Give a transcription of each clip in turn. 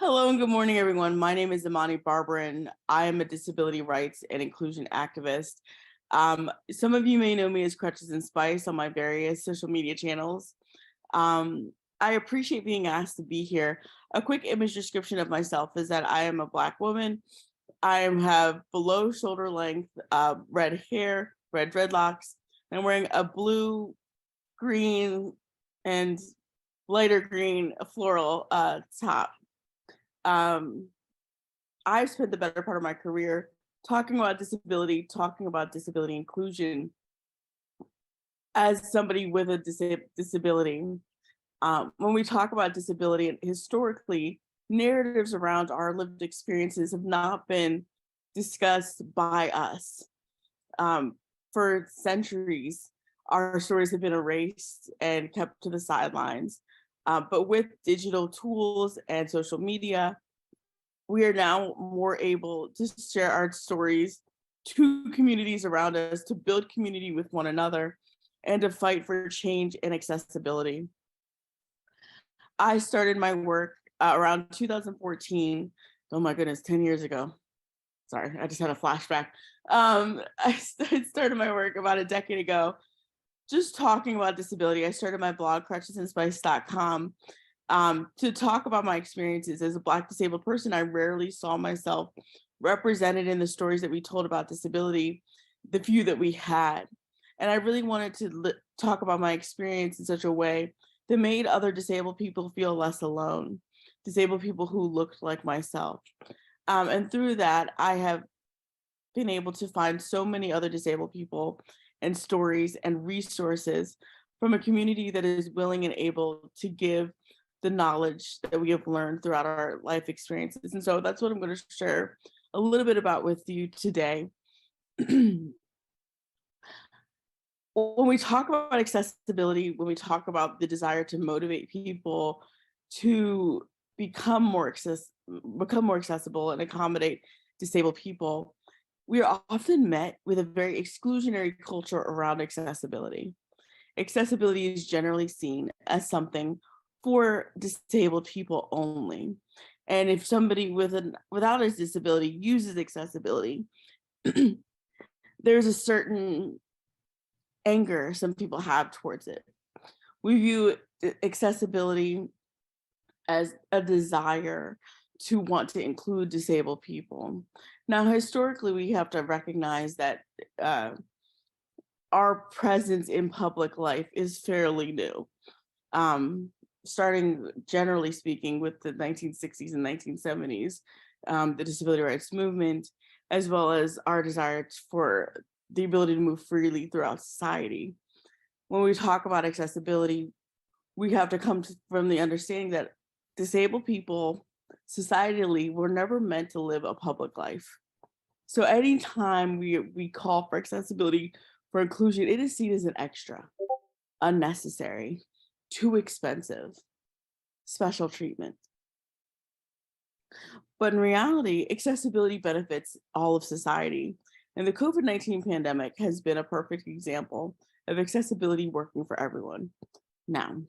Hello and good morning, everyone. My name is Imani Barbarin. I am a disability rights and inclusion activist. Some of you may know me as Crutches and Spice on my various social media channels. I appreciate being asked to be here. A quick image description of myself is that I am a Black woman. I have below shoulder length red hair, red dreadlocks, and I'm wearing a blue, green, and lighter green floral top. Um, I've spent the better part of my career talking about disability inclusion as somebody with a disability. When we talk about disability, historically, narratives around our lived experiences have not been discussed by us. For centuries, our stories have been erased and kept to the sidelines. But with digital tools and social media, we are now more able to share our stories to communities around us, to build community with one another, and to fight for change and accessibility. I started my work around 2014. Oh my goodness, 10 years ago. Sorry, I just had a flashback. I started my work about a decade ago, just talking about disability. I started my blog, crutchesandspice.com, to talk about my experiences as a Black disabled person. I rarely saw myself represented in the stories that we told about disability, the few that we had. And I really wanted to talk about my experience in such a way that made other disabled people feel less alone, disabled people who looked like myself. And through that, I have been able to find so many other disabled people and stories and resources from a community that is willing and able to give the knowledge that we have learned throughout our life experiences. And so that's what I'm going to share a little bit about with you today. When we talk about accessibility, when we talk about the desire to motivate people to become more accessible and accommodate disabled people, we are often met with a very exclusionary culture around accessibility. Accessibility is generally seen as something for disabled people only. And if somebody without a disability uses accessibility, there's a certain anger some people have towards it. We view accessibility as a desire to want to include disabled people. Now, historically, we have to recognize that our presence in public life is fairly new. Starting, generally speaking, with the 1960s and 1970s, the disability rights movement, as well as our desire for the ability to move freely throughout society. When we talk about accessibility, we have to come from the understanding that disabled people, societally, were never meant to live a public life. So anytime we call for accessibility, for inclusion, it is seen as an extra, unnecessary, too expensive, special treatment. But in reality, accessibility benefits all of society. And the COVID-19 pandemic has been a perfect example of accessibility working for everyone. Now,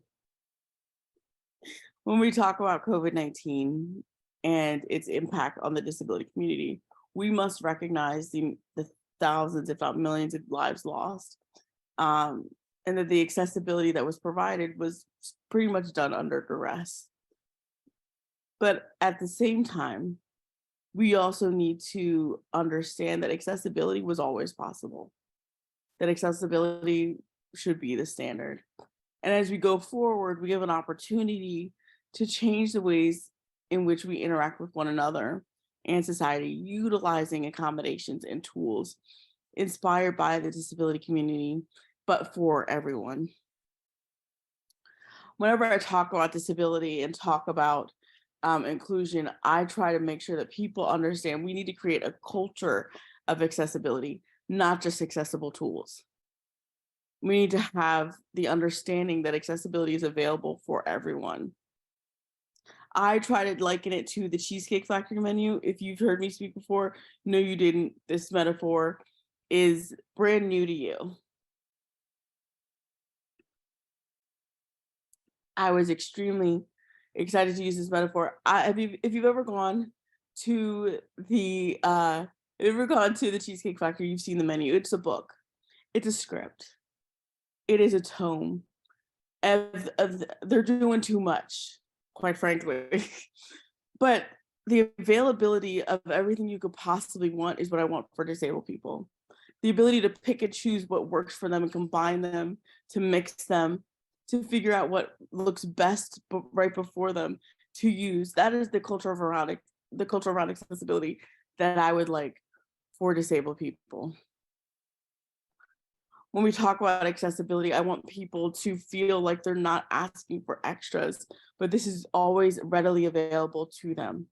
when we talk about COVID-19 and its impact on the disability community, we must recognize the thousands, if not millions of lives lost. And that the accessibility that was provided was pretty much done under duress. But at the same time, we also need to understand that accessibility was always possible, that accessibility should be the standard. And as we go forward, we have an opportunity to change the ways in which we interact with one another and society, utilizing accommodations and tools inspired by the disability community, but for everyone. Whenever I talk about disability and talk about inclusion, I try to make sure that people understand we need to create a culture of accessibility, not just accessible tools. We need to have the understanding that accessibility is available for everyone. I try to liken it to the Cheesecake Factory menu. If you've heard me speak before, no, you didn't. This metaphor is brand new to you. I was extremely excited to use this metaphor. If you've ever gone to the Cheesecake Factory, you've seen the menu. It's a book. It's a script. It is a tome. They're doing too much, quite frankly. But the availability of everything you could possibly want is what I want for disabled people. The ability to pick and choose what works for them and combine them, to mix them, to figure out what looks best right before them to use. That is the culture around accessibility that I would like for disabled people. When we talk about accessibility, I want people to feel like they're not asking for extras, but this is always readily available to them.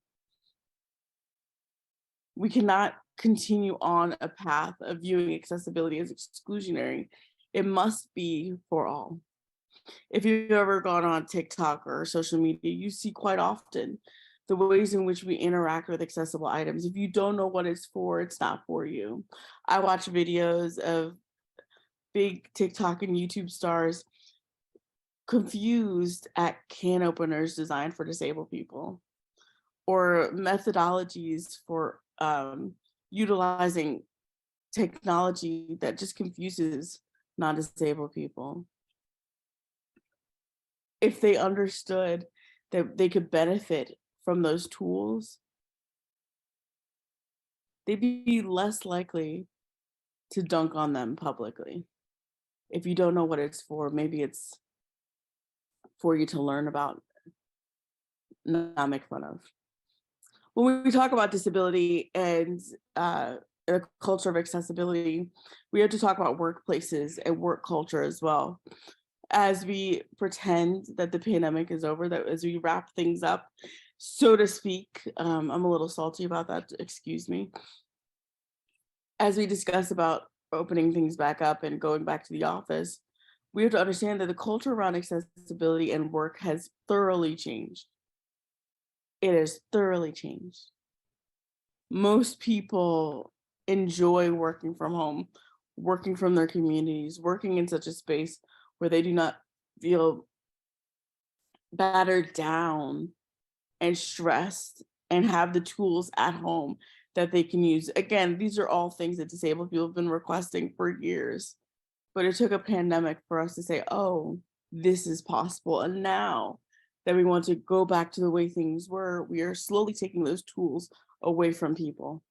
We cannot continue on a path of viewing accessibility as exclusionary. It must be for all. If you've ever gone on TikTok or social media, you see quite often the ways in which we interact with accessible items. If you don't know what it's for, it's not for you. I watch videos of big TikTok and YouTube stars confused at can openers designed for disabled people, or methodologies for utilizing technology that just confuses non-disabled people. If they understood that they could benefit from those tools, they'd be less likely to dunk on them publicly. If you don't know what it's for, maybe it's for you to learn about, not make fun of. When we talk about disability and a culture of accessibility, we have to talk about workplaces and work culture as well. As we pretend that the pandemic is over, that as we wrap things up, so to speak, I'm a little salty about that, excuse me. As we discuss about opening things back up and going back to the office, we have to understand that the culture around accessibility and work has thoroughly changed. It has thoroughly changed. Most people enjoy working from home, working from their communities, working in such a space where they do not feel battered down and stressed and have the tools at home that they can use. Again, these are all things that disabled people have been requesting for years, but it took a pandemic for us to say, oh, this is possible. And now that we want to go back to the way things were, we are slowly taking those tools away from people.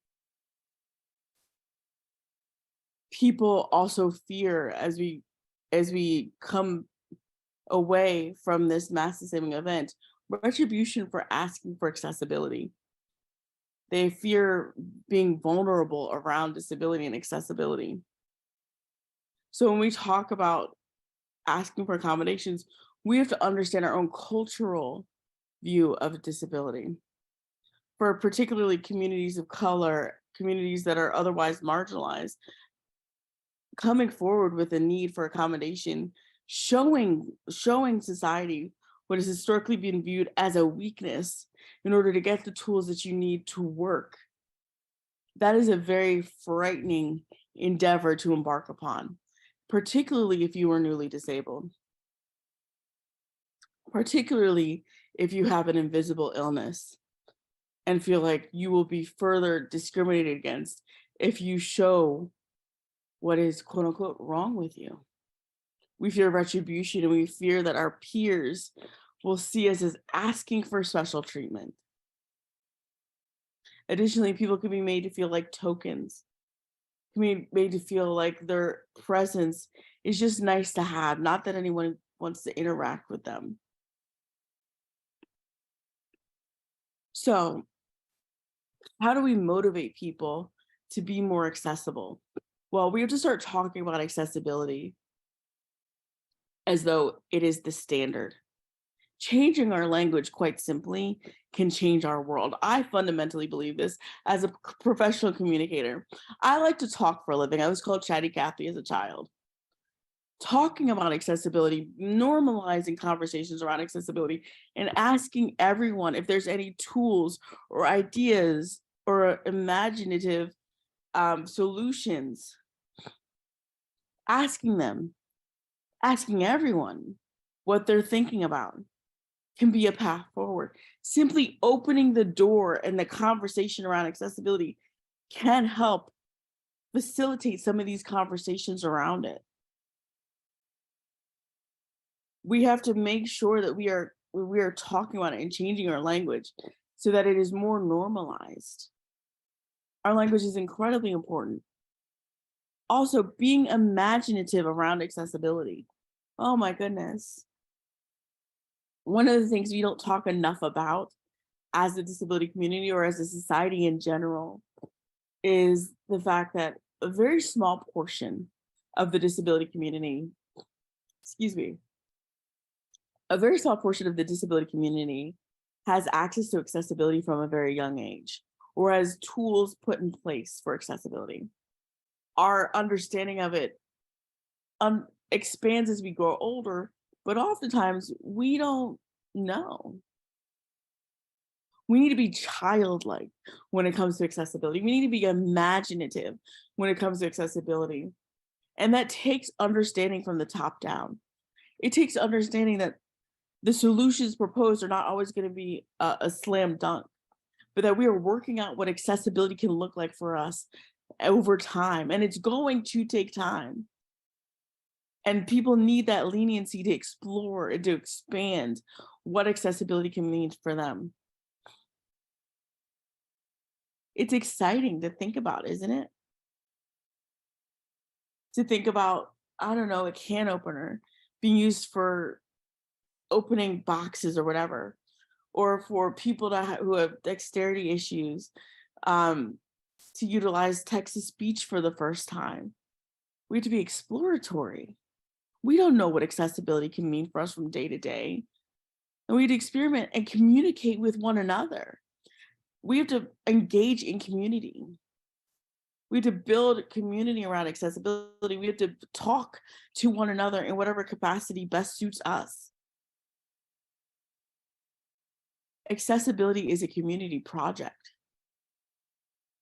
People also fear, as we come away from this mass saving event, retribution for asking for accessibility. They fear being vulnerable around disability and accessibility. So when we talk about asking for accommodations, we have to understand our own cultural view of disability. For particularly communities of color, communities that are otherwise marginalized, coming forward with a need for accommodation, showing society what has historically been viewed as a weakness in order to get the tools that you need to work. That is a very frightening endeavor to embark upon, particularly if you are newly disabled, particularly if you have an invisible illness and feel like you will be further discriminated against if you show what is quote unquote wrong with you. We fear retribution, and we fear that our peers will see us as asking for special treatment. Additionally, people can be made to feel like tokens, can be made to feel like their presence is just nice to have, not that anyone wants to interact with them. So, how do we motivate people to be more accessible? Well, we have to start talking about accessibility as though it is the standard. Changing our language, quite simply, can change our world. I fundamentally believe this as a professional communicator. I like to talk for a living. I was called Chatty Cathy as a child. Talking about accessibility, normalizing conversations around accessibility, and asking everyone if there's any tools or ideas or imaginative solutions. Asking them, asking everyone what they're thinking about can be a path forward. Simply opening the door and the conversation around accessibility can help facilitate some of these conversations around it. We have to make sure that we are talking about it and changing our language so that it is more normalized. Our language is incredibly important. Also, being imaginative around accessibility. Oh my goodness. One of the things we don't talk enough about as a disability community or as a society in general is the fact that a very small portion of the disability community, excuse me, a very small portion of the disability community has access to accessibility from a very young age or has tools put in place for accessibility. Our understanding of it expands as we grow older, but oftentimes we don't know. We need to be childlike when it comes to accessibility. We need to be imaginative when it comes to accessibility. And that takes understanding from the top down. It takes understanding that the solutions proposed are not always going to be a slam dunk, but that we are working out what accessibility can look like for us over time. And it's going to take time. And people need that leniency to explore and to expand what accessibility can mean for them. It's exciting to think about, isn't it? To think about, I don't know, a can opener being used for opening boxes or whatever, or for people who have dexterity issues to utilize text-to-speech for the first time. We have to be exploratory. We don't know what accessibility can mean for us from day to day. And we have to experiment and communicate with one another. We have to engage in community. We have to build community around accessibility. We have to talk to one another in whatever capacity best suits us. Accessibility is a community project.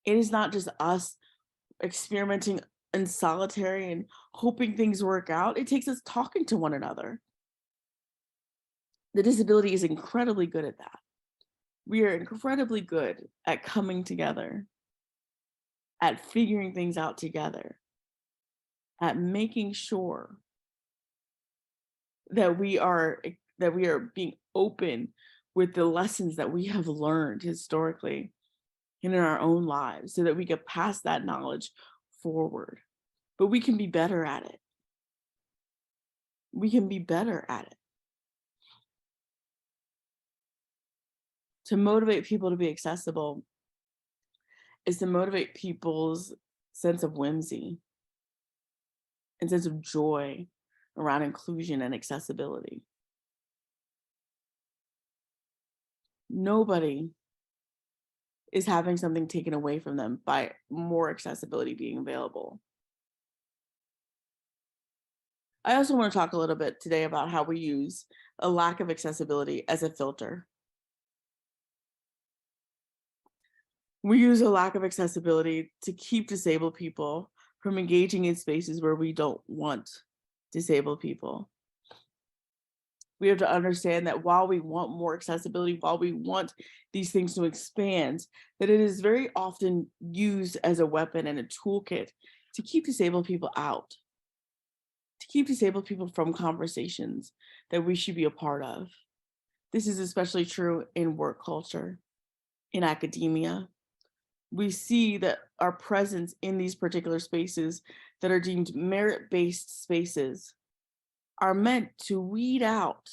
It is not just us experimenting in solitary and hoping things work out. It takes us talking to one another. The disability is incredibly good at that. We are incredibly good at coming together, at figuring things out together, at making sure that we are being open with the lessons that we have learned historically and in our own lives so that we can pass that knowledge forward. But we can be better at it. We can be better at it. To motivate people to be accessible is to motivate people's sense of whimsy and sense of joy around inclusion and accessibility. Nobody is having something taken away from them by more accessibility being available. I also want to talk a little bit today about how we use a lack of accessibility as a filter. We use a lack of accessibility to keep disabled people from engaging in spaces where we don't want disabled people. We have to understand that while we want more accessibility, while we want these things to expand, that it is very often used as a weapon and a toolkit to keep disabled people out, to keep disabled people from conversations that we should be a part of. This is especially true in work culture, in academia. We see that our presence in these particular spaces that are deemed merit-based spaces are meant to weed out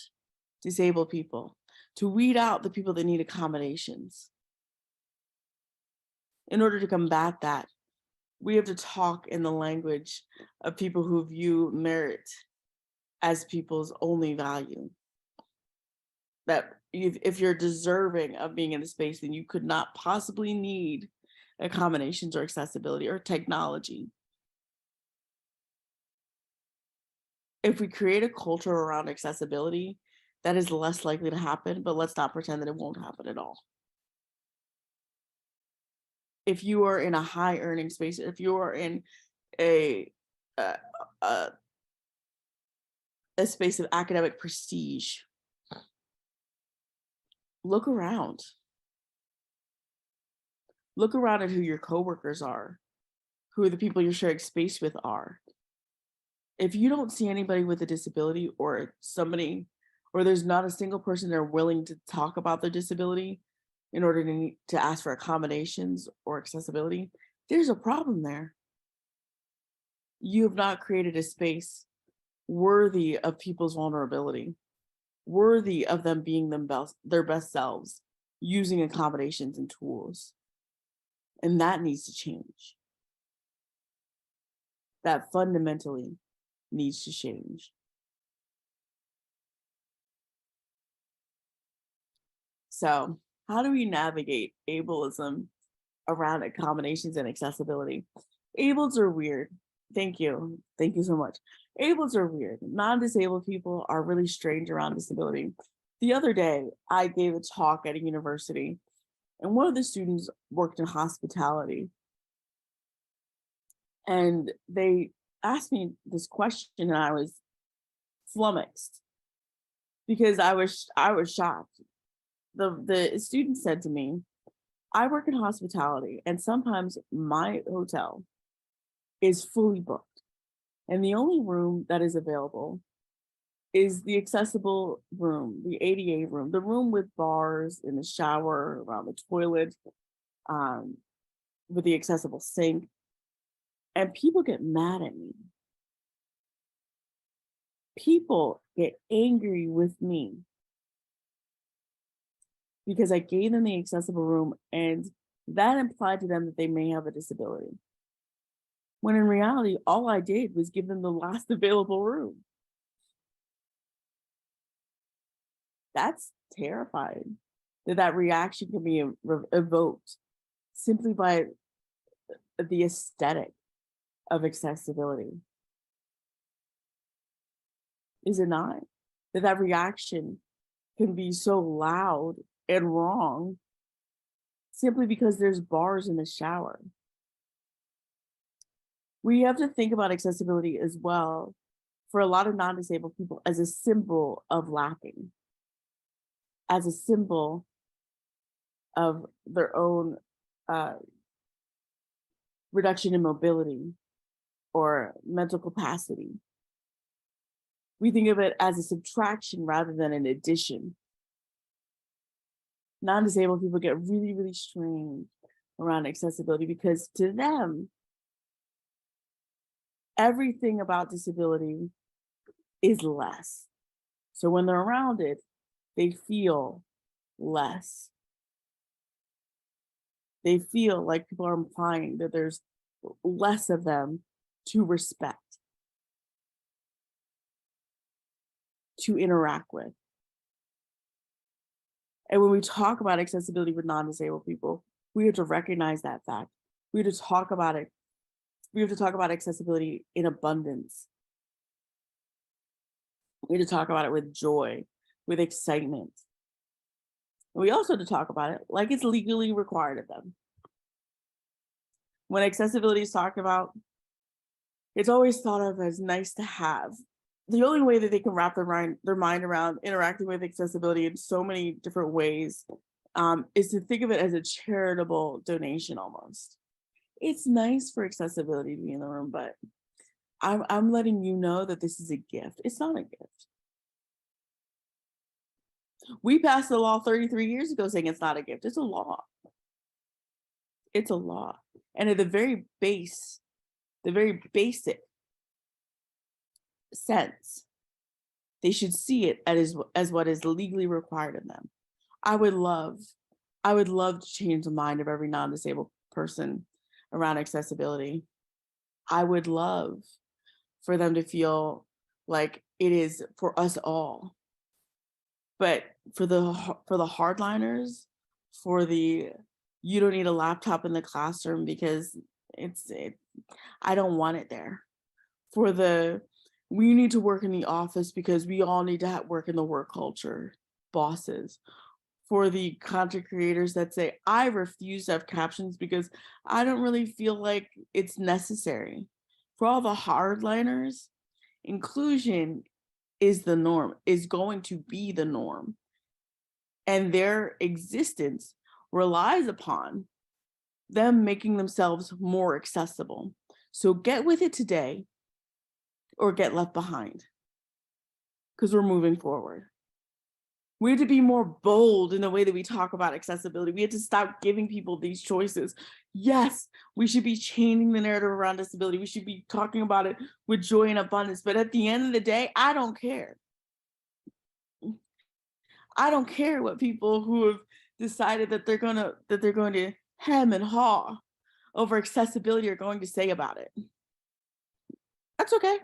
disabled people, to weed out the people that need accommodations. In order to combat that, we have to talk in the language of people who view merit as people's only value. That if you're deserving of being in the space, then you could not possibly need accommodations or accessibility or technology. If we create a culture around accessibility, that is less likely to happen, but let's not pretend that it won't happen at all. If you are in a high earning space, if you are in a space of academic prestige, look around. Look around at who your coworkers are, who the people you're sharing space with are. If you don't see anybody with a disability or somebody, or there's not a single person they're willing to talk about their disability in order to ask for accommodations or accessibility, there's a problem there. You have not created a space worthy of people's vulnerability, worthy of them being their best selves, using accommodations and tools. And that needs to change. That fundamentally needs to change. So, how do we navigate ableism around accommodations and accessibility? Ables are weird. Thank you. Thank you so much. Ables are weird. Non-disabled people are really strange around disability. The other day, I gave a talk at a university, and one of the students worked in hospitality. And they asked me this question, and I was flummoxed because I was shocked. The student said to me, I work in hospitality, and sometimes my hotel is fully booked, and the only room that is available is the accessible room, the ADA room, the room with bars in the shower, around the toilet, with the accessible sink. And people get mad at me. People get angry with me because I gave them the accessible room, and that implied to them that they may have a disability. When in reality, all I did was give them the last available room. That's terrifying, that reaction can be evoked simply by the aesthetic of accessibility. Is it not? That reaction can be so loud and wrong simply because there's bars in the shower. We have to think about accessibility as well for a lot of non-disabled people as a symbol of lacking, as a symbol of their own reduction in mobility or mental capacity. We think of it as a subtraction rather than an addition. Non-disabled people get really, really strange around accessibility because to them, everything about disability is less. So when they're around it, they feel less. They feel like people are implying that there's less of them to respect, to interact with. And when we talk about accessibility with non-disabled people, we have to recognize that fact. We have to talk about it. We have to talk about accessibility in abundance. We have to talk about it with joy, with excitement. And we also have to talk about it like it's legally required of them. When accessibility is talked about, it's always thought of as nice to have. The only way that they can wrap their mind around interacting with accessibility in so many different ways is to think of it as a charitable donation almost. It's nice for accessibility to be in the room, but I'm letting you know that this is a gift. It's not a gift. We passed the law 33 years ago saying it's not a gift. It's a law. It's a law. And at the very base, the very basic sense, they should see it as what is legally required of them. I would love to change the mind of every non-disabled person around accessibility. I would love for them to feel like it is for us all. But for the hardliners, for the you don't need a laptop in the classroom because I don't want it there. For the we need to work in the office because we all need to work in the work culture, bosses. For the content creators that say, I refuse to have captions because I don't really feel like it's necessary. For all the hardliners, inclusion is the norm, is going to be the norm. and their existence relies upon them making themselves more accessible. So get with it today or get left behind, because we're moving forward. We have to be more bold in the way that we talk about accessibility. We have to stop giving people these choices. Yes, we should be changing the narrative around disability. We should be talking about it with joy and abundance. But at the end of the day, I don't care. I don't care what people who have decided that they're going to hem and haw over accessibility are going to say about it. That's okay.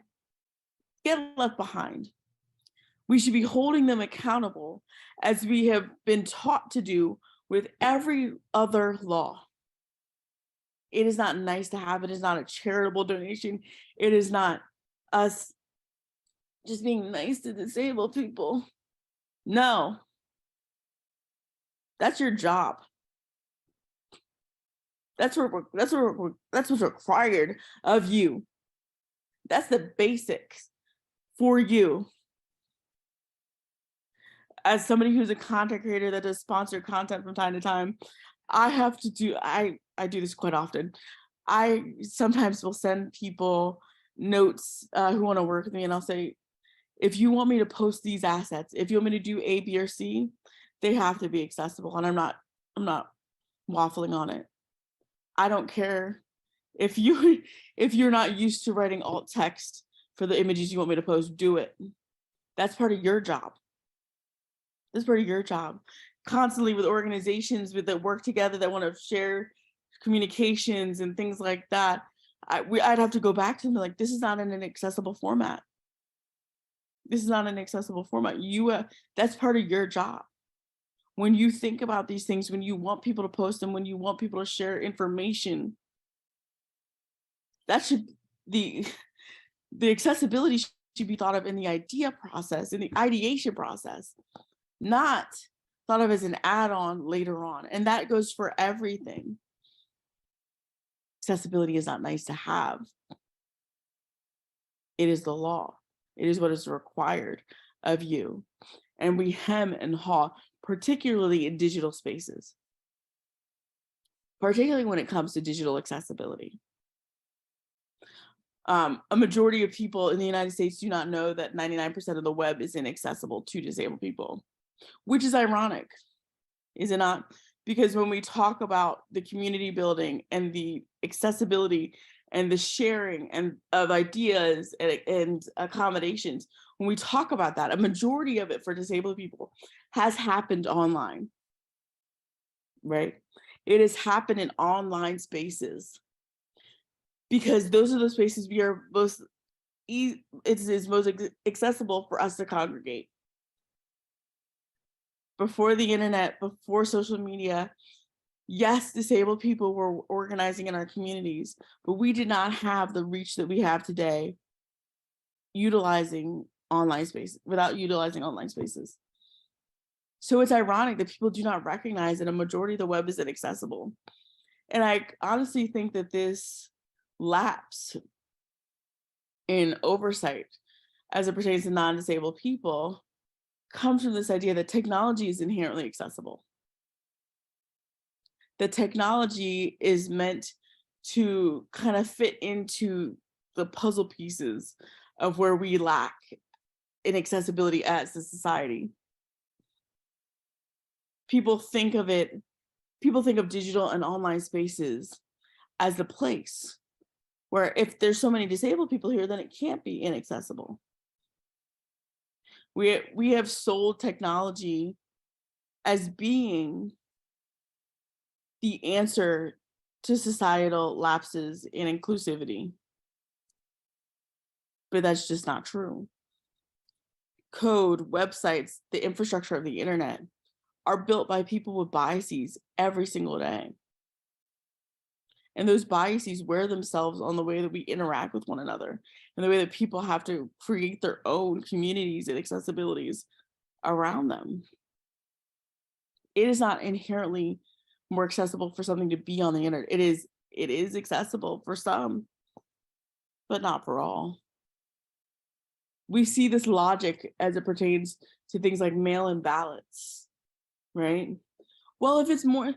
Get left behind. We should be holding them accountable as we have been taught to do with every other law. It is not nice to have. It is not a charitable donation. It is not us just being nice to disabled people. No, that's your job. That's what's required of you. That's the basics for you. As somebody who's a content creator that does sponsored content from time to time, I do this quite often. I sometimes will send people notes who want to work with me, and I'll say, if you want me to post these assets, if you want me to do A, B, or C, they have to be accessible. And I'm not waffling on it. I don't care if you're not used to writing alt text for the images you want me to post, do it. That's part of your job. That's part of your job. Constantly with organizations that work together that want to share communications and things like that, I'd have to go back to them like, this is not in an accessible format. This is not an accessible format. That's part of your job. When you think about these things, when you want people to post them, when you want people to share information, that should the accessibility should be thought of in the idea process, in the ideation process, not thought of as an add-on later on. And that goes for everything. Accessibility is not nice to have. It is the law. It is what is required of you. And we hem and haw, particularly in digital spaces, particularly when it comes to digital accessibility. A majority of people in the United States do not know that 99% of the web is inaccessible to disabled people, which is ironic, is it not? Because when we talk about the community building and the accessibility and the sharing and of ideas and accommodations, when we talk about that, a majority of it for disabled people has happened online, right? It has happened in online spaces because those are the spaces we are most, it is most accessible for us to congregate. Before the internet, before social media, yes, disabled people were organizing in our communities, but we did not have the reach that we have today utilizing online spaces, without utilizing online spaces. So it's ironic that people do not recognize that a majority of the web is inaccessible. And I honestly think that this lapse in oversight as it pertains to non-disabled people comes from this idea that technology is inherently accessible. The technology is meant to kind of fit into the puzzle pieces of where we lack in accessibility as a society. People think of digital and online spaces as the place where if there's so many disabled people here, then it can't be inaccessible. We have sold technology as being the answer to societal lapses in inclusivity. But that's just not true. Code, websites, the infrastructure of the internet are built by people with biases every single day. And those biases wear themselves on the way that we interact with one another and the way that people have to create their own communities and accessibilities around them. It is not inherently more accessible for something to be on the internet. It is accessible for some, but not for all. We see this logic as it pertains to things like mail-in ballots. right? Well, if it's more,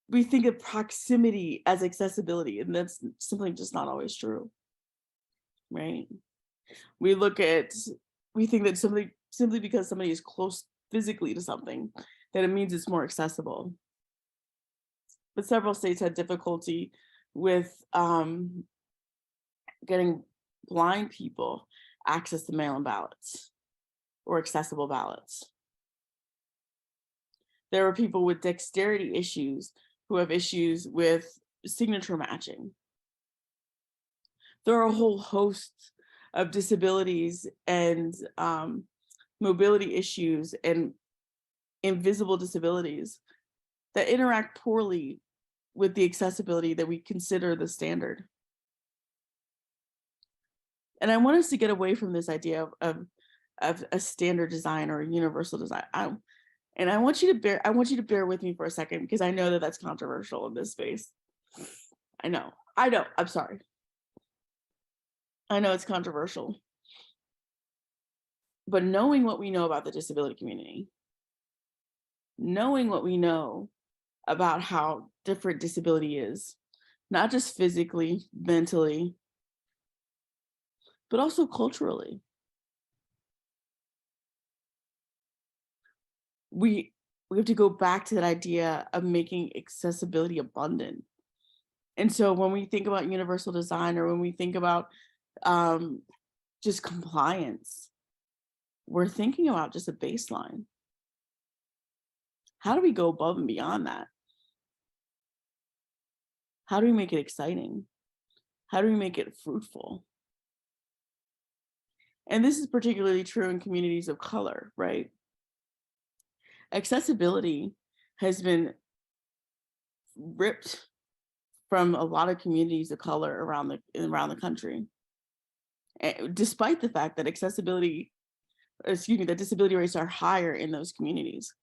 we think of proximity as accessibility, and that's simply just not always true, right? We look at, we think that somebody, simply because somebody is close physically to something, that it means it's more accessible. But several states had difficulty with getting blind people access to mail-in ballots or accessible ballots. There are people with dexterity issues who have issues with signature matching. There are a whole host of disabilities and mobility issues and invisible disabilities that interact poorly with the accessibility that we consider the standard. And I want us to get away from this idea of a standard design or a universal design. And I want you to bear with me for a second, because I know that that's controversial in this space. I know, I'm sorry. I know it's controversial. But knowing what we know about the disability community, knowing what we know about how different disability is, not just physically, mentally, but also culturally. We have to go back to that idea of making accessibility abundant. And so when we think about universal design, or when we think about just compliance, we're thinking about just a baseline. How do we go above and beyond that? How do we make it exciting? How do we make it fruitful? And this is particularly true in communities of color, right? Accessibility has been ripped from a lot of communities of color around the country, despite the fact that that disability rates are higher in those communities.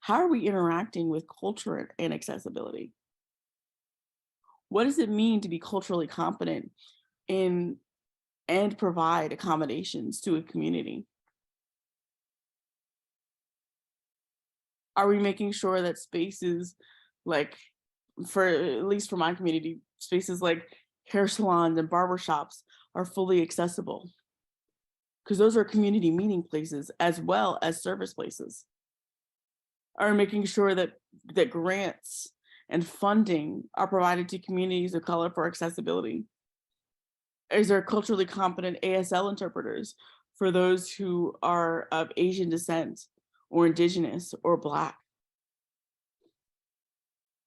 How are we interacting with culture and accessibility? What does it mean to be culturally competent in and provide accommodations to a community? Are we making sure that spaces like, at least for my community, spaces like hair salons and barbershops are fully accessible? Because those are community meeting places as well as service places. Are making sure that grants and funding are provided to communities of color for accessibility? Is there culturally competent ASL interpreters for those who are of Asian descent or Indigenous or Black?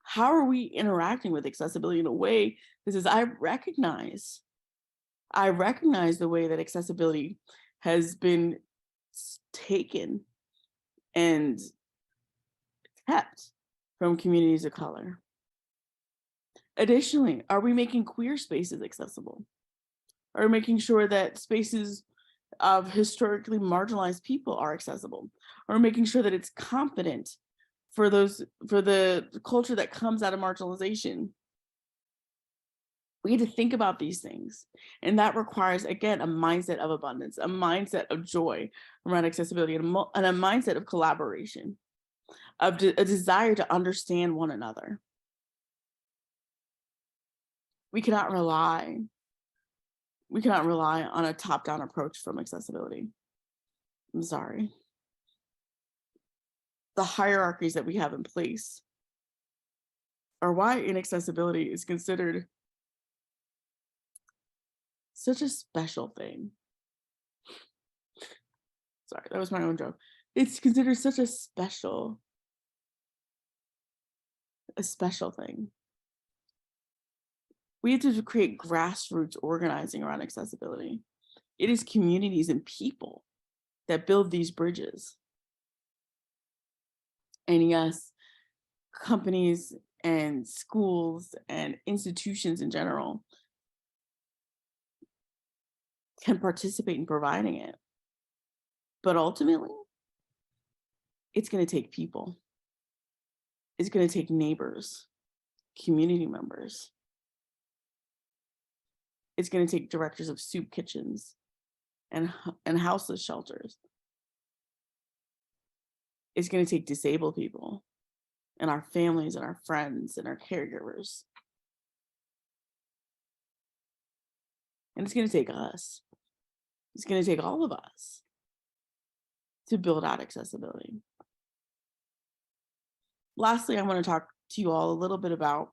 How are we interacting with accessibility in a way that says, I recognize the way that accessibility has been taken and kept from communities of color? Additionally, are we making queer spaces accessible? Are we making sure that spaces of historically marginalized people are accessible? Are we making sure that it's competent for the culture that comes out of marginalization? We need to think about these things. And that requires, again, a mindset of abundance, a mindset of joy around accessibility, and a mindset of collaboration, of a desire to understand one another. We cannot rely on a top-down approach from accessibility. I'm sorry. The hierarchies that we have in place are why inaccessibility is considered such a special thing. Sorry, that was my own joke. It's considered such a special thing. We have to create grassroots organizing around accessibility. It is communities and people that build these bridges. And yes, companies and schools and institutions in general can participate in providing it. But ultimately, it's going to take people. It's going to take neighbors, community members. It's going to take directors of soup kitchens and houseless shelters. It's going to take disabled people. and our families and our friends and our caregivers. And it's going to take us. It's going to take all of us to build out accessibility. Lastly, I want to talk to you all a little bit about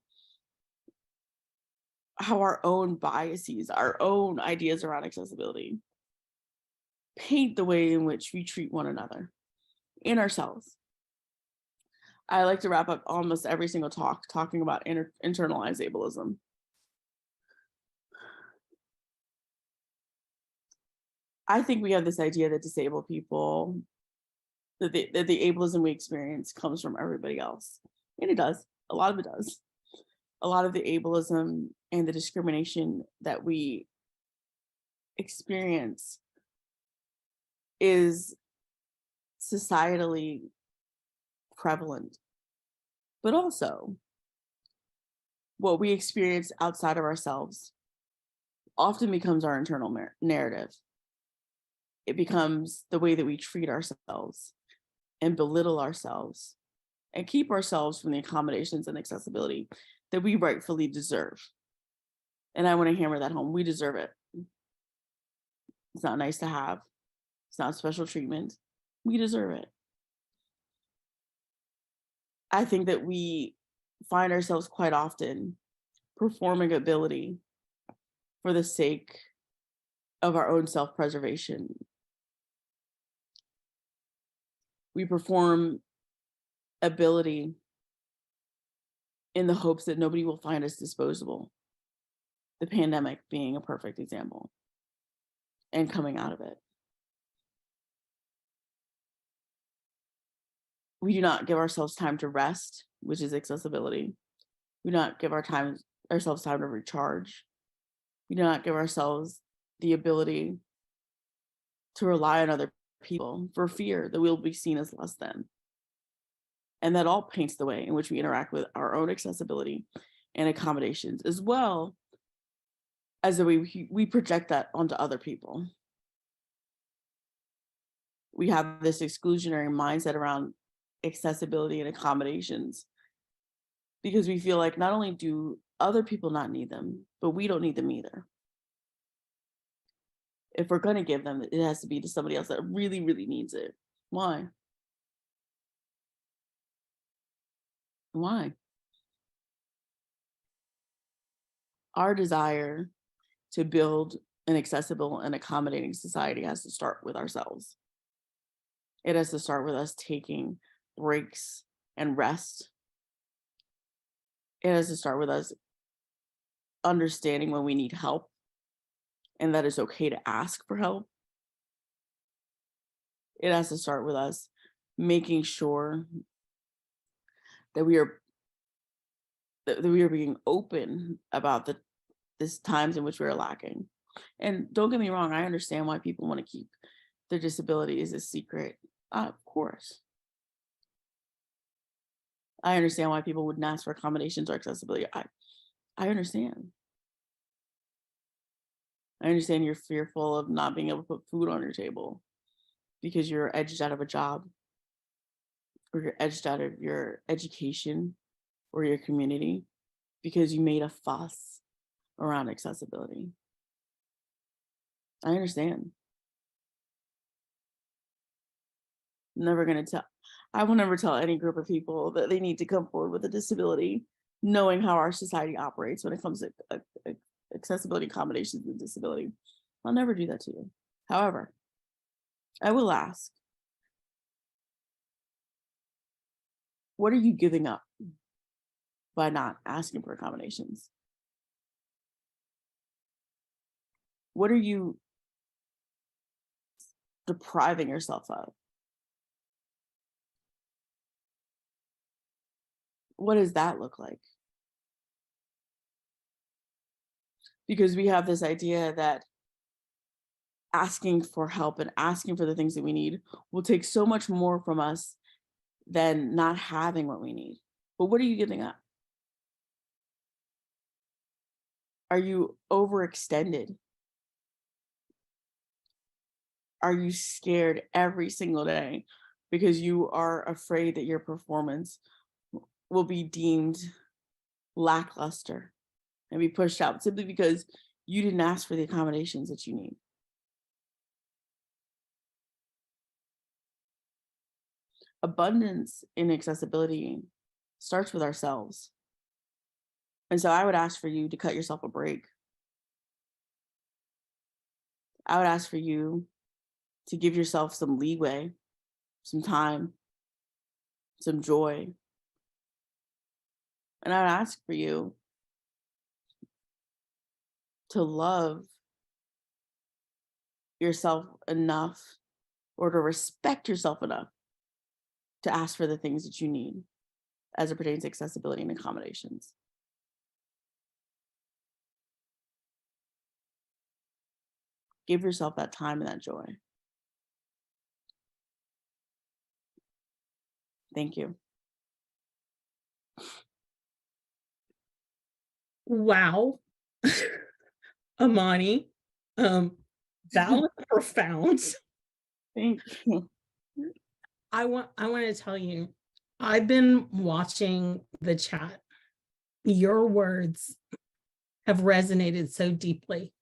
how our own biases, our own ideas around accessibility paint the way in which we treat one another and ourselves. I like to wrap up almost every single talk talking about internalized ableism. I think we have this idea that disabled people, that the ableism we experience comes from everybody else. And it does. A lot of it does. A lot of the ableism and the discrimination that we experience is societally prevalent. But also, what we experience outside of ourselves often becomes our internal narrative. It becomes the way that we treat ourselves and belittle ourselves and keep ourselves from the accommodations and accessibility that we rightfully deserve. And I want to hammer that home. We deserve it. It's not nice to have. It's not special treatment. We deserve it. I think that we find ourselves quite often performing ability for the sake of our own self-preservation. We perform ability in the hopes that nobody will find us disposable. The pandemic being a perfect example, and coming out of it. We do not give ourselves time to rest, which is accessibility. We do not give ourselves time to recharge. We do not give ourselves the ability to rely on other people for fear that we'll be seen as less than. And that all paints the way in which we interact with our own accessibility and accommodations, as well as the way we project that onto other people. We have this exclusionary mindset around accessibility and accommodations because we feel like not only do other people not need them, but we don't need them either. If we're going to give them, it has to be to somebody else that really, really needs it. Why? Why? Our desire to build an accessible and accommodating society has to start with ourselves. It has to start with us taking breaks and rest. It has to start with us understanding when we need help and that it's okay to ask for help. It has to start with us making sure that we are being open about this times in which we are lacking. And don't get me wrong, I understand why people want to keep their disabilities a secret. Of course. I understand why people wouldn't ask for accommodations or accessibility. I understand. I understand you're fearful of not being able to put food on your table because you're edged out of a job, or you're edged out of your education or your community because you made a fuss around accessibility. I understand. I'm never going to tell, I will never tell any group of people that they need to come forward with a disability, knowing how our society operates when it comes to accessibility, accommodations, and disability. I'll never do that to you. However, I will ask, what are you giving up by not asking for accommodations? What are you depriving yourself of? What does that look like? Because we have this idea that asking for help and asking for the things that we need will take so much more from us than not having what we need. But what are you giving up? Are you overextended? Are you scared every single day because you are afraid that your performance will be deemed lackluster and be pushed out simply because you didn't ask for the accommodations that you need. Abundance in accessibility starts with ourselves. And so I would ask for you to cut yourself a break. I would ask for you to give yourself some leeway, some time, some joy. And I would ask for you to love yourself enough or to respect yourself enough to ask for the things that you need as it pertains to accessibility and accommodations. Give yourself that time and that joy. Thank you. Wow. Imani, that was profound. Thank you. I want to tell you, I've been watching the chat. Your words have resonated so deeply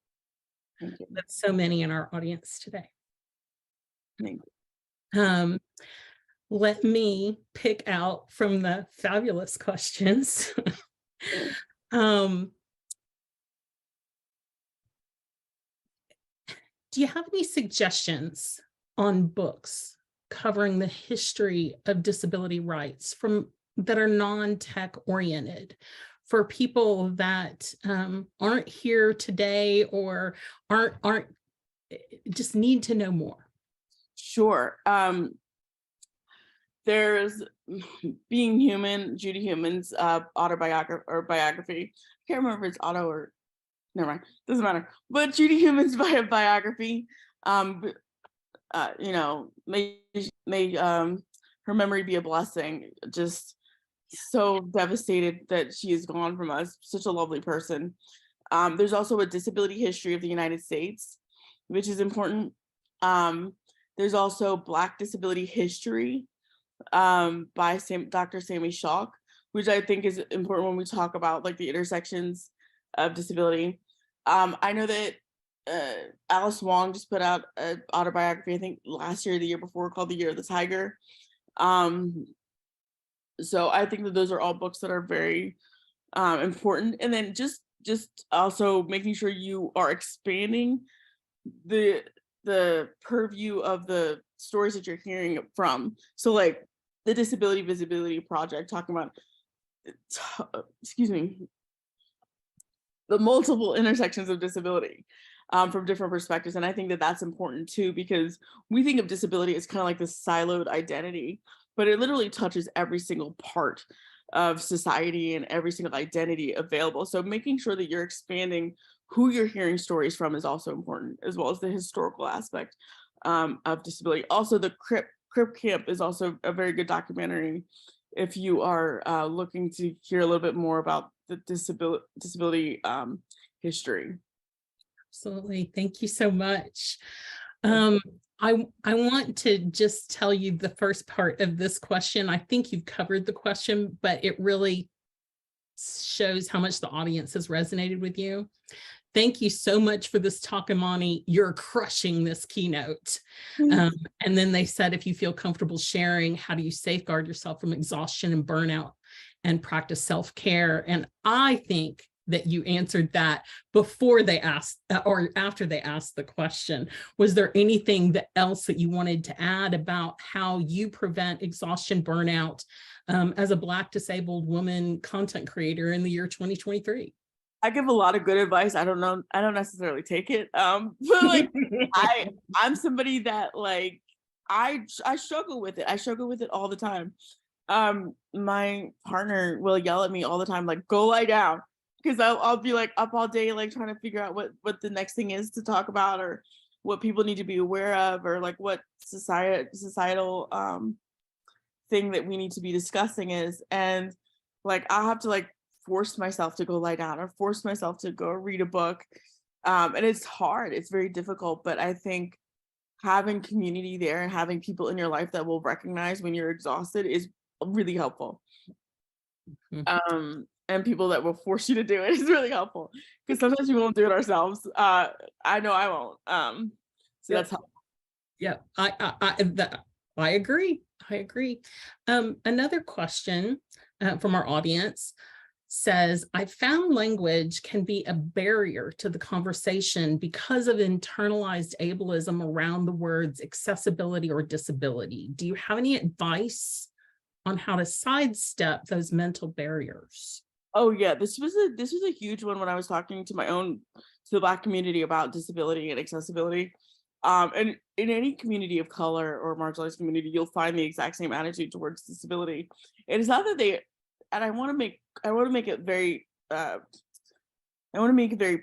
Thank you. with so many in our audience today. Thank you. Let me pick out from the fabulous questions. Do you have any suggestions on books covering the history of disability rights that are non-tech oriented for people that aren't here today or aren't just need to know more? Sure. There's Being Human, Judy Human's biography. I can't remember if it's auto or never mind, doesn't matter. But Judy Human's biography, may her memory be a blessing. Just so devastated that she is gone from us. Such a lovely person. There's also a disability history of the United States, which is important. There's also Black disability history by Dr. Sammy Schalk, which I think is important when we talk about like the intersections of disability. I know that Alice Wong just put out an autobiography, I think last year or the year before, called The Year of the Tiger. So I think that those are all books that are very important. And then just also making sure you are expanding the purview of the stories that you're hearing from. So like the Disability Visibility Project, talking about, the multiple intersections of disability from different perspectives. And I think that that's important too, because we think of disability as kind of like this siloed identity, but it literally touches every single part of society and every single identity available. So making sure that you're expanding who you're hearing stories from is also important, as well as the historical aspect of disability. Also, the Crip Camp is also a very good documentary if you are looking to hear a little bit more about the disability history. Absolutely. Thank you so much. I want to just tell you the first part of this question. I think you've covered the question, but it really shows how much the audience has resonated with you. Thank you so much for this talk, Imani. You're crushing this keynote. And then they said, if you feel comfortable sharing, how do you safeguard yourself from exhaustion and burnout and practice self-care? And I think that you answered that before they asked or after they asked the question. Was there anything else that you wanted to add about how you prevent exhaustion, burnout as a Black disabled woman content creator in the year 2023? I give a lot of good advice. I don't necessarily take it. But like I'm somebody that like I struggle with it. I struggle with it all the time. My partner will yell at me all the time, like, go lie down. Because I'll be like up all day, like trying to figure out what the next thing is to talk about, or what people need to be aware of, or like what societal thing that we need to be discussing is. And like I'll have to like force myself to go lie down or force myself to go read a book. And it's hard, it's very difficult, but I think having community there and having people in your life that will recognize when you're exhausted is really helpful. And people that will force you to do it is really helpful, because sometimes we won't do it ourselves. I know I won't. So Yep. that's helpful. Yeah, I agree. I agree. Another question from our audience says, I found language can be a barrier to the conversation because of internalized ableism around the words accessibility or disability. Do you have any advice on how to sidestep those mental barriers? Oh yeah, this was a huge one when I was talking to the Black community about disability and accessibility. And in any community of color or marginalized community, you'll find the exact same attitude towards disability. It is not that and I want to make it very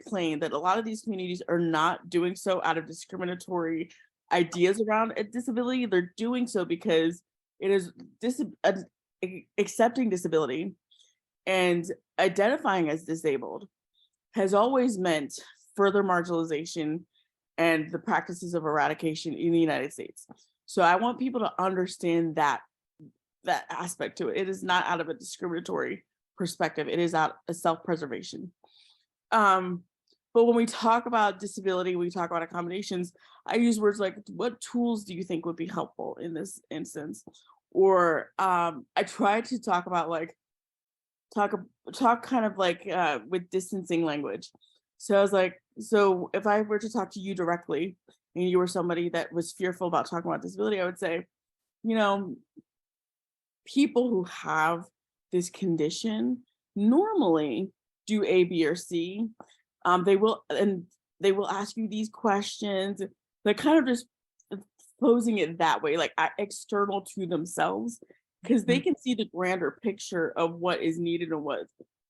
plain that a lot of these communities are not doing so out of discriminatory ideas around a disability. They're doing so because it is accepting disability and identifying as disabled has always meant further marginalization and the practices of eradication in the United States. So I want people to understand that aspect to it. It is not out of a discriminatory perspective. It is out of self-preservation. But when we talk about disability, we talk about accommodations, I use words like, what tools do you think would be helpful in this instance? Or I try to talk about like, talk kind of like with distancing language. So I was like, so if I were to talk to you directly and you were somebody that was fearful about talking about disability, I would say, you know, people who have this condition normally do A, B, or C. They will ask you these questions, like kind of just posing it that way, like external to themselves, because they can see the grander picture of what is needed and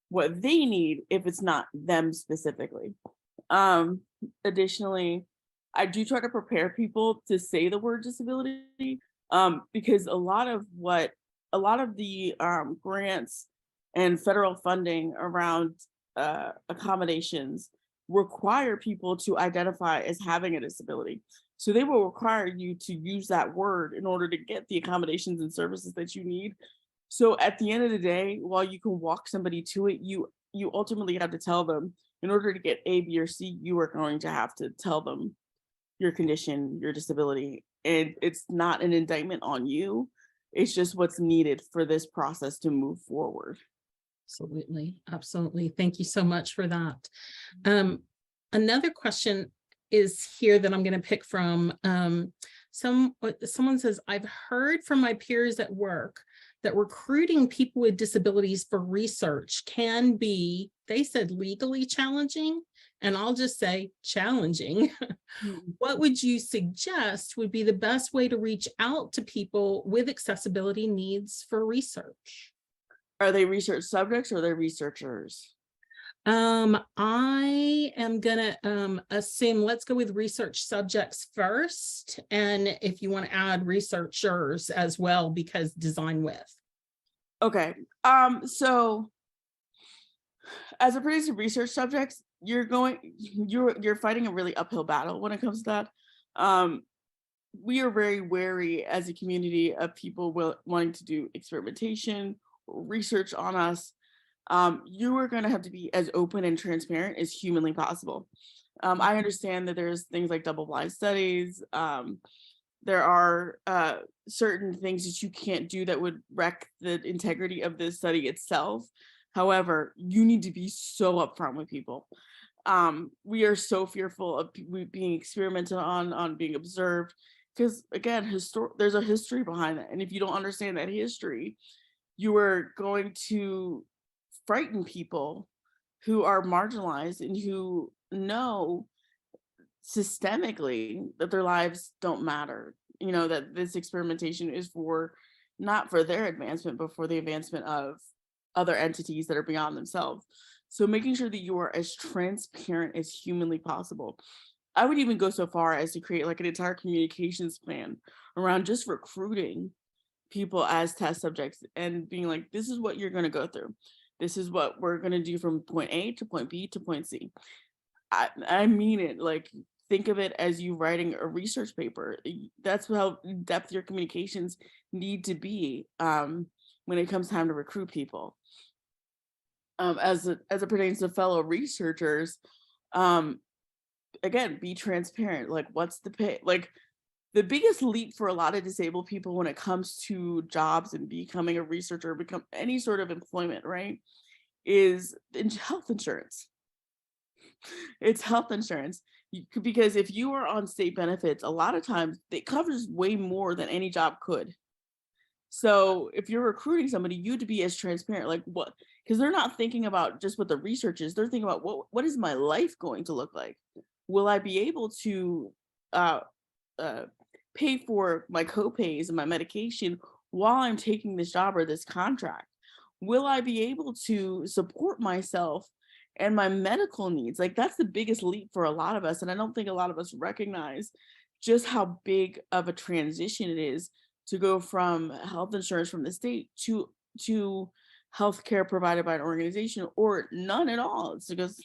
what they need if it's not them specifically. Additionally, I do try to prepare people to say the word disability, because a lot of the grants and federal funding around accommodations require people to identify as having a disability. So they will require you to use that word in order to get the accommodations and services that you need. So at the end of the day, while you can walk somebody to it, you ultimately have to tell them, in order to get A, B, or C, you are going to have to tell them your condition, your disability. And it's not an indictment on you. It's just what's needed for this process to move forward. Absolutely. Absolutely. Thank you so much for that. Another question is here that I'm going to pick from. Someone says, I've heard from my peers at work that recruiting people with disabilities for research can be, they said, legally challenging. And I'll just say challenging. What would you suggest would be the best way to reach out to people with accessibility needs for research? Are they research subjects or are they researchers? I am gonna assume, let's go with research subjects first, and if you want to add researchers as well, because design with. Okay. So as it pertains to research subjects, you're fighting a really uphill battle when it comes to that. We are very wary as a community of people wanting to do experimentation, research on us. You are going to have to be as open and transparent as humanly possible. I understand that there's things like double-blind studies. There are certain things that you can't do that would wreck the integrity of the study itself. However, you need to be so upfront with people. We are so fearful of being experimented on being observed, because again, there's a history behind that. And if you don't understand that history, you are going to frighten people who are marginalized and who know systemically that their lives don't matter. You know, that this experimentation is not for their advancement, but for the advancement of other entities that are beyond themselves. So making sure that you are as transparent as humanly possible. I would even go so far as to create like an entire communications plan around just recruiting people as test subjects and being like, this is what you're going to go through. This is what we're going to do from point A to point B to point C. I mean it. Like, think of it as you writing a research paper. That's how in depth your communications need to be. when it comes time to recruit people. As it pertains to fellow researchers, again, be transparent. Like, what's the pay? Like, the biggest leap for a lot of disabled people when it comes to jobs and becoming a researcher, become any sort of employment, right, is health insurance. It's health insurance. Because if you are on state benefits, a lot of times it covers way more than any job could. So if you're recruiting somebody, you have to be as transparent, like what, because they're not thinking about just what the research is. They're thinking about what is my life going to look like? Will I be able to pay for my copays and my medication while I'm taking this job or this contract? Will I be able to support myself and my medical needs? Like, that's the biggest leap for a lot of us. And I don't think a lot of us recognize just how big of a transition it is to go from health insurance from the state to healthcare provided by an organization, or none at all. It's because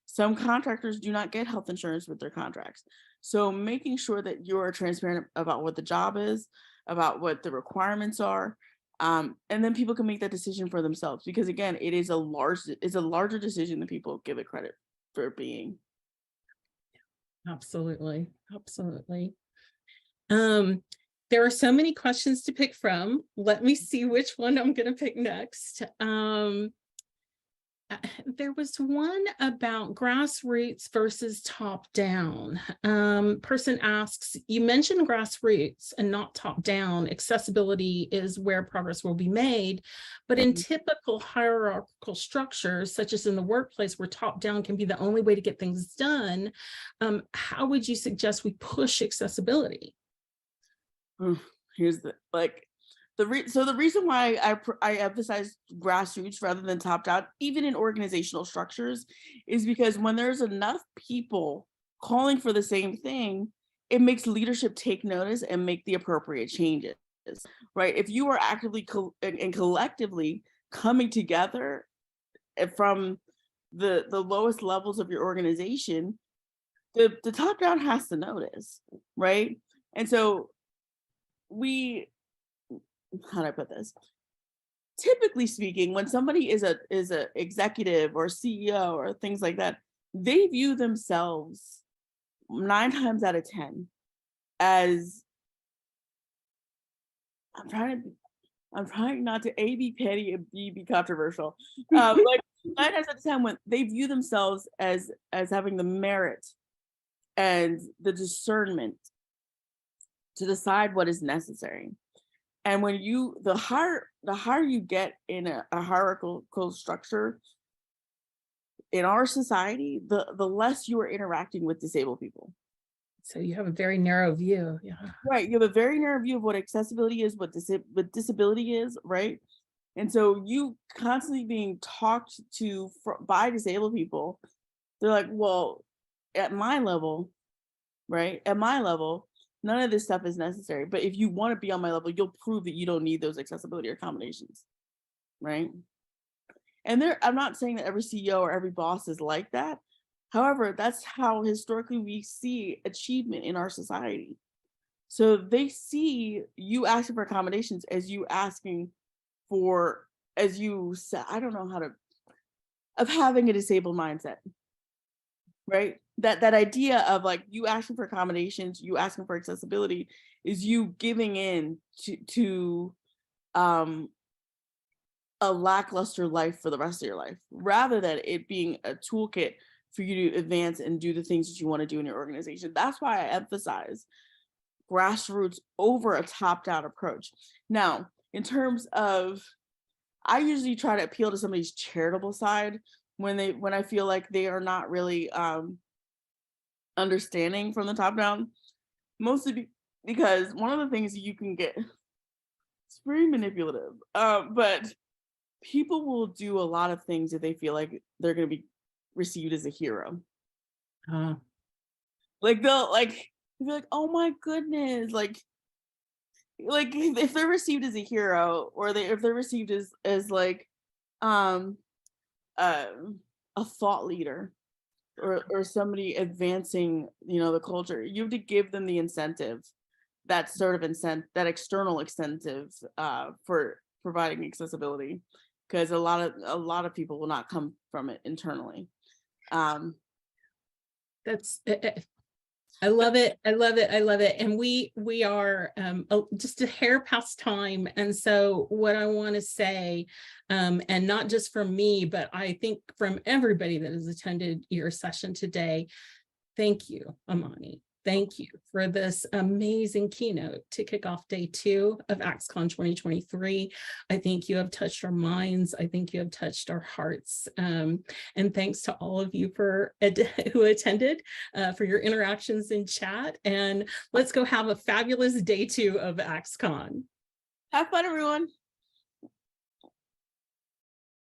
some contractors do not get health insurance with their contracts. So making sure that you're transparent about what the job is, about what the requirements are, and then people can make that decision for themselves. Because again, it's a larger decision than people give it credit for being. Absolutely. Absolutely. There are so many questions to pick from. Let me see which one I'm going to pick next. There was one about grassroots versus top down. Person asks, you mentioned grassroots and not top down. Accessibility is where progress will be made. But in typical hierarchical structures, such as in the workplace where top down can be the only way to get things done, how would you suggest we push accessibility? Here's the the reason why I emphasize grassroots rather than top down, even in organizational structures, is because when there's enough people calling for the same thing, it makes leadership take notice and make the appropriate changes, right? If you are actively and collectively coming together from the lowest levels of your organization, the top down has to notice, right? And so how do I put this? Typically speaking, when somebody is a executive or CEO or things like that, they view themselves 9 times out of 10 as, I'm trying not to A, be petty and B, be controversial. Like 9 times out of 10, when they view themselves as having the merit and the discernment to decide what is necessary. And when the higher you get in a hierarchical structure in our society, the less you are interacting with disabled people. So you have a very narrow view. Yeah. Right. You have a very narrow view of what accessibility is, what disability is, right? And so you constantly being talked to by disabled people, they're like, well, at my level, right? At my level, none of this stuff is necessary. But if you want to be on my level, you'll prove that you don't need those accessibility accommodations, right? And I'm not saying that every CEO or every boss is like that. However, that's how historically we see achievement in our society. So they see you asking for accommodations as you asking for, as you said, I don't know how to, of having a disabled mindset, right? That idea of like you asking for accommodations, you asking for accessibility is you giving in to a lackluster life for the rest of your life, rather than it being a toolkit for you to advance and do the things that you want to do in your organization. That's why I emphasize grassroots over a top-down approach. Now, in terms of, I usually try to appeal to somebody's charitable side when I feel like they are not really understanding from the top down, mostly because one of the things you can get, it's very manipulative, but people will do a lot of things if they feel like they're going to be received as a hero. Like they'll be like, oh my goodness, like if they're received as a hero, or if they're received as like a thought leader, or somebody advancing, the culture, you have to give them the incentive, that sort of that external incentive, for providing accessibility, because a lot of people will not come from it internally. That's I love it. I love it. I love it. And we are just a hair past time. And so what I want to say, and not just from me, but I think from everybody that has attended your session today, thank you, Imani. Thank you for this amazing keynote to kick off day 2 of AxCon 2023. I think you have touched our minds. I think you have touched our hearts. And thanks to all of you who attended, for your interactions in chat. And let's go have a fabulous day 2 of AxCon. Have fun, everyone.